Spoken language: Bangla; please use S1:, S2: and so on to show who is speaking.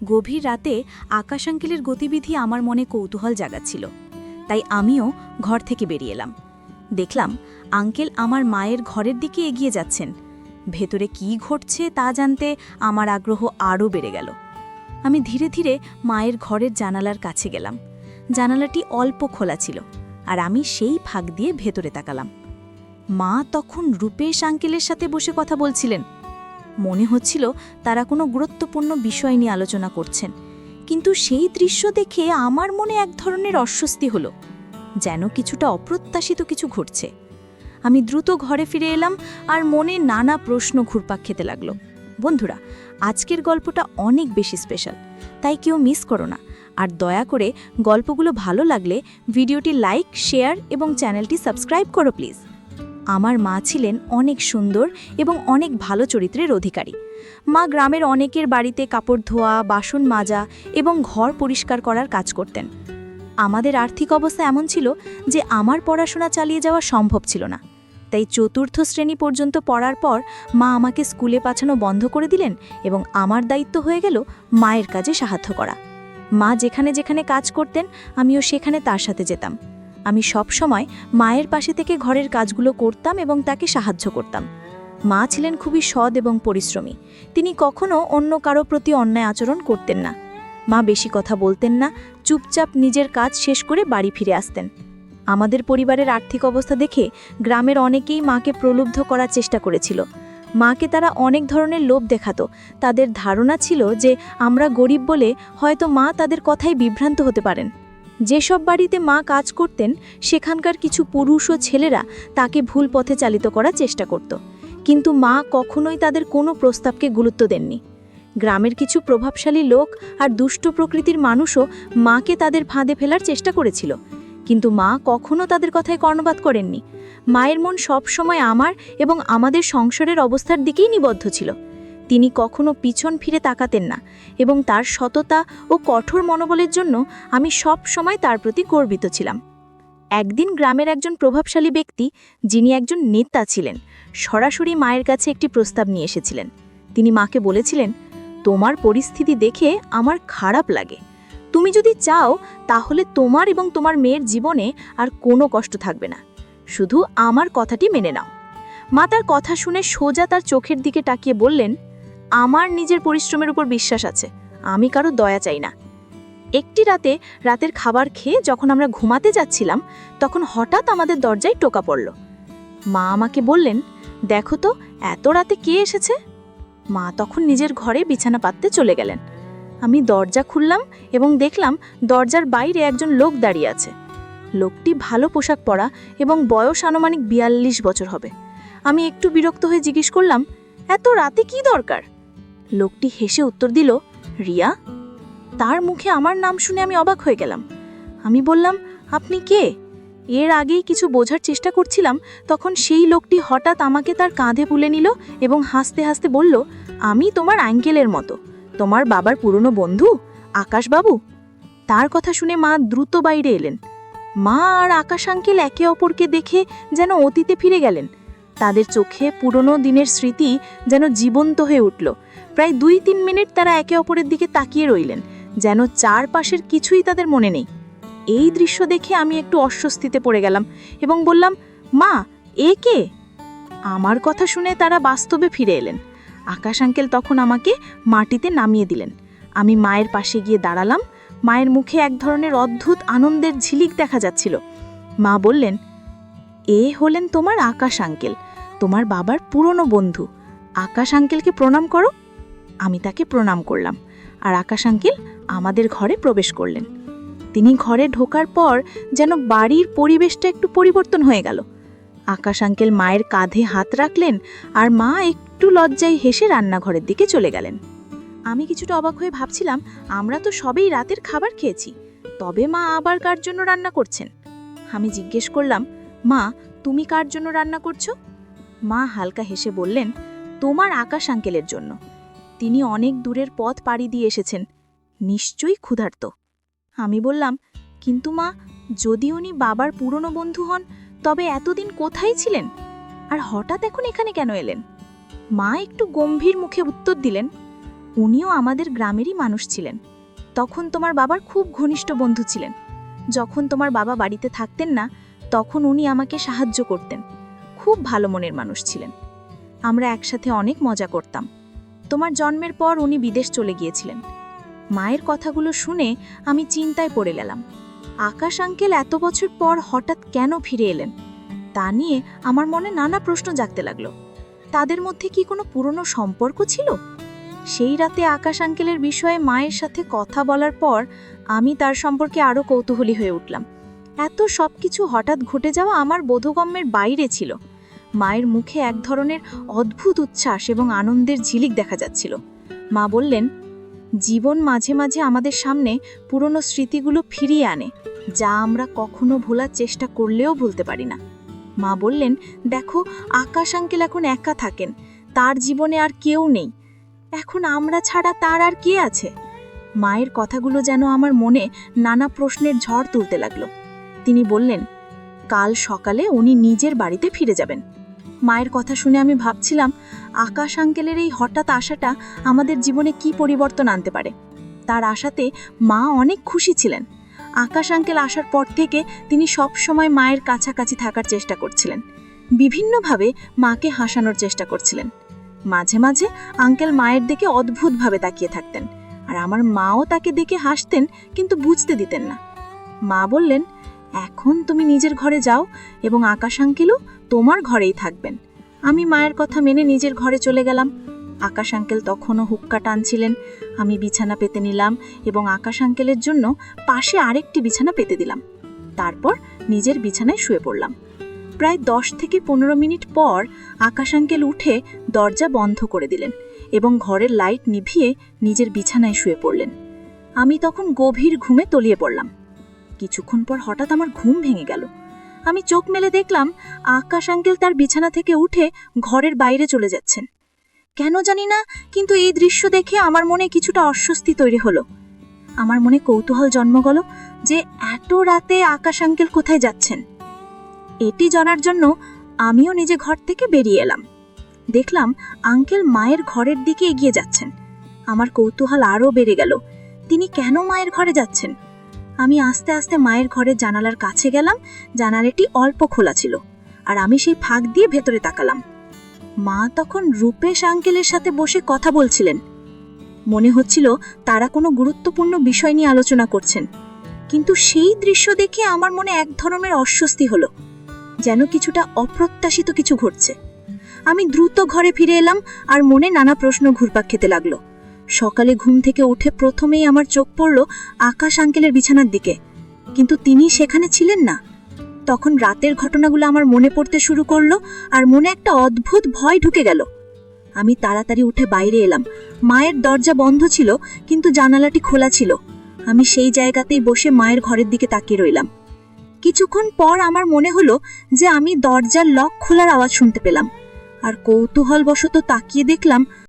S1: গভীর রাতে আকাশ আঙ্কেলের গতিবিধি আমার মনে কৌতূহল জাগাচ্ছিল, তাই আমিও ঘর থেকে বেরিয়ে এলাম। দেখলাম আঙ্কেল আমার মায়ের ঘরের দিকে এগিয়ে যাচ্ছেন। ভেতরে কি ঘটছে তা জানতে আমার আগ্রহ আরও বেড়ে গেল। আমি ধীরে ধীরে মায়ের ঘরের জানালার কাছে গেলাম। জানালাটি অল্প খোলা ছিল, আর আমি সেই ফাঁক দিয়ে ভেতরে তাকালাম। মা তখন রূপেশ আঙ্কেলের সাথে বসে কথা বলছিলেন। মনে হচ্ছিল তারা কোনো গুরুত্বপূর্ণ বিষয় নিয়ে আলোচনা করছেন, কিন্তু সেই দৃশ্য দেখে আমার মনে এক ধরনের অস্বস্তি হলো, যেন কিছুটা অপ্রত্যাশিত কিছু ঘটছে। আমি দ্রুত ঘরে ফিরে এলাম, আর মনে নানা প্রশ্ন ঘুরপাক খেতে লাগলো। বন্ধুরা, আজকের গল্পটা অনেক বেশি স্পেশাল, তাই কেউ মিস করো না। আর দয়া করে গল্পগুলো ভালো লাগলে ভিডিওটি লাইক, শেয়ার এবং চ্যানেলটি সাবস্ক্রাইব করো প্লিজ। আমার মা ছিলেন অনেক সুন্দর এবং অনেক ভালো চরিত্রের অধিকারী। মা গ্রামের অনেকের বাড়িতে কাপড় ধোয়া, বাসন মাজা এবং ঘর পরিষ্কার করার কাজ করতেন। আমাদের আর্থিক অবস্থা এমন ছিল যে আমার পড়াশোনা চালিয়ে যাওয়া সম্ভব ছিল না, তাই চতুর্থ শ্রেণী পর্যন্ত পড়ার পর মা আমাকে স্কুলে পাঠানো বন্ধ করে দিলেন এবং আমার দায়িত্ব হয়ে গেল মায়ের কাজে সাহায্য করা। মা যেখানে যেখানে কাজ করতেন আমিও সেখানে তার সাথে যেতাম। আমি সব সময় মায়ের পাশে থেকে ঘরের কাজগুলো করতাম এবং তাকে সাহায্য করতাম। মা ছিলেন খুবই সৎ এবং পরিশ্রমী। তিনি কখনো অন্য কারো প্রতি অন্যায় আচরণ করতেন না। মা বেশি কথা বলতেন না, চুপচাপ নিজের কাজ শেষ করে বাড়ি ফিরে আসতেন। আমাদের পরিবারের আর্থিক অবস্থা দেখে গ্রামের অনেকেই মাকে প্রলুব্ধ করার চেষ্টা করেছিল। মাকে তারা অনেক ধরনের লোভ দেখাতো। তাদের ধারণা ছিল যে আমরা গরিব বলে হয়তো মা তাদের কথায় বিভ্রান্ত হতে পারেন। যেসব বাড়িতে মা কাজ করতেন সেখানকার কিছু পুরুষ ও ছেলেরা তাকে ভুল পথে চালিত করার চেষ্টা করত, কিন্তু মা কখনোই তাদের কোনো প্রস্তাবকে গুরুত্ব দেননি। গ্রামের কিছু প্রভাবশালী লোক আর দুষ্ট প্রকৃতির মানুষও মাকে তাদের ফাঁদে ফেলার চেষ্টা করেছিল, কিন্তু মা কখনো তাদের কথায় কর্ণপাত করেননি। মায়ের মন সবসময় আমার এবং আমাদের সংসারের অবস্থার দিকেই নিবদ্ধ ছিল। তিনি কখনো পিছন ফিরে তাকাতেন না, এবং তার সততা ও কঠোর মনোবলের জন্য আমি সব সময় তার প্রতি গর্বিত ছিলাম। একদিন গ্রামের একজন প্রভাবশালী ব্যক্তি, যিনি একজন নেতা ছিলেন, সরাসরি মায়ের কাছে একটি প্রস্তাব নিয়ে এসেছিলেন। তিনি মাকে বলেছিলেন, তোমার পরিস্থিতি দেখে আমার খারাপ লাগে। তুমি যদি চাও তাহলে তোমার এবং তোমার মেয়ের জীবনে আর কোনো কষ্ট থাকবে না। শুধু আমার কথাটি মেনে নাও। মা তার কথা শুনে সোজা তার চোখের দিকে তাকিয়ে বললেন, আমার নিজের পরিশ্রমের উপর বিশ্বাস আছে, আমি কারো দয়া চাই না। একটি রাতে রাতের খাবার খেয়ে যখন আমরা ঘুমাতে যাচ্ছিলাম, তখন হঠাৎ আমাদের দরজায় টোকা পড়ল। মা আমাকে বললেন, দেখো তো এত রাতে কে এসেছে। মা তখন নিজের ঘরে বিছানা পাততে চলে গেলেন। আমি দরজা খুললাম এবং দেখলাম দরজার বাইরে একজন লোক দাঁড়িয়ে আছে। লোকটি ভালো পোশাক পরা এবং বয়স আনুমানিক 42 বছর হবে। আমি একটু বিরক্ত হয়ে জিজ্ঞেস করলাম, এত রাতে কি দরকার? লোকটি হেসে উত্তর দিল, রিয়া। তার মুখে আমার নাম শুনে আমি অবাক হয়ে গেলাম। আমি বললাম, আপনি কে? এর আগেই কিছু বোঝার চেষ্টা করছিলাম, তখন সেই লোকটি হঠাৎ আমাকে তার কাঁধে তুলে নিল এবং হাসতে হাসতে বলল, আমি তোমার আঙ্কেলের মতো, তোমার বাবার পুরনো বন্ধু আকাশবাবু। তার কথা শুনে মা দ্রুত বাইরে এলেন। মা আর আকাশ আঙ্কেল একে অপরকে দেখে যেন অতীতে ফিরে গেলেন। তাদের চোখে পুরনো দিনের স্মৃতি যেন জীবন্ত হয়ে উঠল। প্রায় 2-3 মিনিট তারা একে অপরের দিকে তাকিয়ে রইলেন, যেন চারপাশের কিছুই তাদের মনে নেই। এই দৃশ্য দেখে আমি একটু অস্বস্তিতে পড়ে গেলাম এবং বললাম, মা, এ কে? আমার কথা শুনে তারা বাস্তবে ফিরে এলেন। আকাশ আঙ্কেল তখন আমাকে মাটিতে নামিয়ে দিলেন। আমি মায়ের পাশে গিয়ে দাঁড়ালাম। মায়ের মুখে এক ধরনের অদ্ভুত আনন্দের ঝিলিক দেখা যাচ্ছিল। মা বললেন, এ হলেন তোমার আকাশ আঙ্কেল, তোমার বাবার পুরনো বন্ধু। আকাশ আঙ্কেলকে প্রণাম করো। আমি তাকে প্রণাম করলাম, আর আকাশ আঙ্কেল আমাদের ঘরে প্রবেশ করলেন। তিনি ঘরে ঢোকার পর যেন বাড়ির পরিবেশটা একটু পরিবর্তন হয়ে গেল। আকাশ আঙ্কেল মায়ের কাঁধে হাত রাখলেন, আর মা একটু লজ্জায় হেসে রান্নাঘরের দিকে চলে গেলেন। আমি কিছুটা অবাক হয়ে ভাবছিলাম, আমরা তো সবেই রাতের খাবার খেয়েছি, তবে মা আবার কার জন্য রান্না করছেন? আমি জিজ্ঞেস করলাম, মা, তুমি কার জন্য রান্না করছো? মা হালকা হেসে বললেন, তোমার আকাশ আঙ্কেলের জন্য। তিনি অনেক দূরের পথ পাড়ি দিয়ে এসেছেন, নিশ্চয়ই ক্ষুধার্ত। আমি বললাম, কিন্তু মা, যদি উনি বাবার পুরনো বন্ধু হন, তবে এতদিন কোথায় ছিলেন, আর হঠাৎ এখন এখানে কেন এলেন? মা একটু গম্ভীর মুখে উত্তর দিলেন, উনিও আমাদের গ্রামেরই মানুষ ছিলেন। তখন তোমার বাবার খুব ঘনিষ্ঠ বন্ধু ছিলেন। যখন তোমার বাবা বাড়িতে থাকতেন না, তখন উনি আমাকে সাহায্য করতেন। খুব ভালো মনের মানুষ ছিলেন। আমরা একসাথে অনেক মজা করতাম। তোমার জন্মের পর উনি বিদেশ চলে গিয়েছিলেন। মায়ের কথাগুলো শুনে আমি চিন্তায় পড়ে গেলাম। আকাশ আঙ্কেল এত বছর পর হঠাৎ কেন ফিরে এলেন, তা নিয়ে আমার মনে নানা প্রশ্ন জাগতে লাগলো। তাদের মধ্যে কি কোনো পুরনো সম্পর্ক ছিল? সেই রাতে আকাশ আঙ্কেলের বিষয়ে মায়ের সাথে কথা বলার পর আমি তার সম্পর্কে আরও কৌতূহলী হয়ে উঠলাম। এত সব কিছু হঠাৎ ঘটে যাওয়া আমার বোধগম্যের বাইরে ছিল। মায়ের মুখে এক ধরনের অদ্ভুত উচ্ছ্বাস এবং আনন্দের ঝিলিক দেখা যাচ্ছিল। মা বললেন, জীবন মাঝে মাঝে আমাদের সামনে পুরনো স্মৃতিগুলো ফিরিয়ে আনে, যা আমরা কখনো ভোলার চেষ্টা করলেও ভুলতে পারি না। মা বললেন, দেখো, আকাশ আঙ্কেল এখন একা থাকেন। তার জীবনে আর কেউ নেই। এখন আমরা ছাড়া তার আর কে আছে? মায়ের কথাগুলো যেন আমার মনে নানা প্রশ্নের ঝড় তুলতে লাগলো। তিনি বললেন, কাল সকালে উনি নিজের বাড়িতে ফিরে যাবেন। মায়ের কথা শুনে আমি ভাবছিলাম, আকাশ আঙ্কেলের এই হঠাৎ আশাটা আমাদের জীবনে কি পরিবর্তন আনতে পারে। তার আশাতে মা অনেক খুশি ছিলেন। আকাশ আঙ্কেল আসার পর থেকে তিনি সব সময় মায়ের কাছাকাছি থাকার চেষ্টা করছিলেন। বিভিন্নভাবে মাকে হাসানোর চেষ্টা করছিলেন। মাঝে মাঝে আঙ্কেল মায়ের দিকে অদ্ভুতভাবে তাকিয়ে থাকতেন, আর আমার মাও তাকে দেখে হাসতেন, কিন্তু বুঝতে দিতেন না। মা বললেন, এখন তুমি নিজের ঘরে যাও এবং আকাশ আঙ্কেলও তোমার ঘরেই থাকবেন। আমি মায়ের কথা মেনে নিজের ঘরে চলে গেলাম। আকাশ আঙ্কেল তখনও হুক্কা টানছিলেন। আমি বিছানা পেতে নিলাম এবং আকাশ আঙ্কেলের জন্য পাশে আরেকটি বিছানা পেতে দিলাম। তারপর নিজের বিছানায় শুয়ে পড়লাম। প্রায় 10 থেকে 15 মিনিট পর আকাশ আঙ্কেল উঠে দরজা বন্ধ করে দিলেন এবং ঘরের লাইট নিভিয়ে নিজের বিছানায় শুয়ে পড়লেন। আমি তখন গভীর ঘুমে তলিয়ে পড়লাম। কিছুক্ষণ পর হঠাৎ আমার ঘুম ভেঙে গেল। আমি চোখ মেলে দেখলাম আকাশ আঙ্কেল তার বিছানা থেকে উঠে ঘরের বাইরে চলে যাচ্ছেন। কেন জানি না, কিন্তু এই দৃশ্য দেখে আমার মনে কিছুটা অস্বস্তি তৈরি হলো। আমার মনে কৌতূহল জন্ম গেল যে এত রাতে আকাশ আঙ্কেল কোথায় যাচ্ছেন। এটি জানার জন্য আমিও নিজে ঘর থেকে বেরিয়ে এলাম। দেখলাম আঙ্কেল মায়ের ঘরের দিকে এগিয়ে যাচ্ছেন। আমার কৌতূহল আরও বেড়ে গেল। তিনি কেন মায়ের ঘরে যাচ্ছেন? আমি আস্তে আস্তে মায়ের ঘরের জানালার কাছে গেলাম। জানালাটি অল্প খোলা ছিল, আর আমি সেই ফাঁক দিয়ে ভেতরে তাকালাম। মা তখন রূপেশ আঙ্কেলের সাথে বসে কথা বলছিলেন। মনে হচ্ছিল তারা কোনো গুরুত্বপূর্ণ বিষয় নিয়ে আলোচনা করছেন। কিন্তু সেই দৃশ্য দেখে আমার মনে এক ধরনের অস্বস্তি হলো, যেন কিছুটা অপ্রত্যাশিত কিছু ঘটছে। আমি দ্রুত ঘরে ফিরে এলাম, আর মনে নানা প্রশ্ন ঘুরপাক খেতে লাগলো। সকালে ঘুম থেকে উঠে প্রথমেই আমার চোখ পড়ল আকাশ আঙ্কেলের বিছানার দিকে, কিন্তু তিনি সেখানে ছিলেন না। তখন রাতের ঘটনাগুলো আমার মনে পড়তে শুরু করলো, আর মনে একটা অদ্ভুত ভয় ঢুকে গেল। আমি তাড়াতাড়ি উঠে বাইরে এলাম। মায়ের দরজা বন্ধ ছিল, কিন্তু জানালাটি খোলা ছিল। আমি সেই জায়গাতেই বসে মায়ের ঘরের দিকে তাকিয়ে রইলাম। কিছুক্ষণ পর আমার মনে হলো যে আমি দরজার লক খোলার আওয়াজ শুনতে পেলাম, আর কৌতূহলবশত তাকিয়ে দেখলাম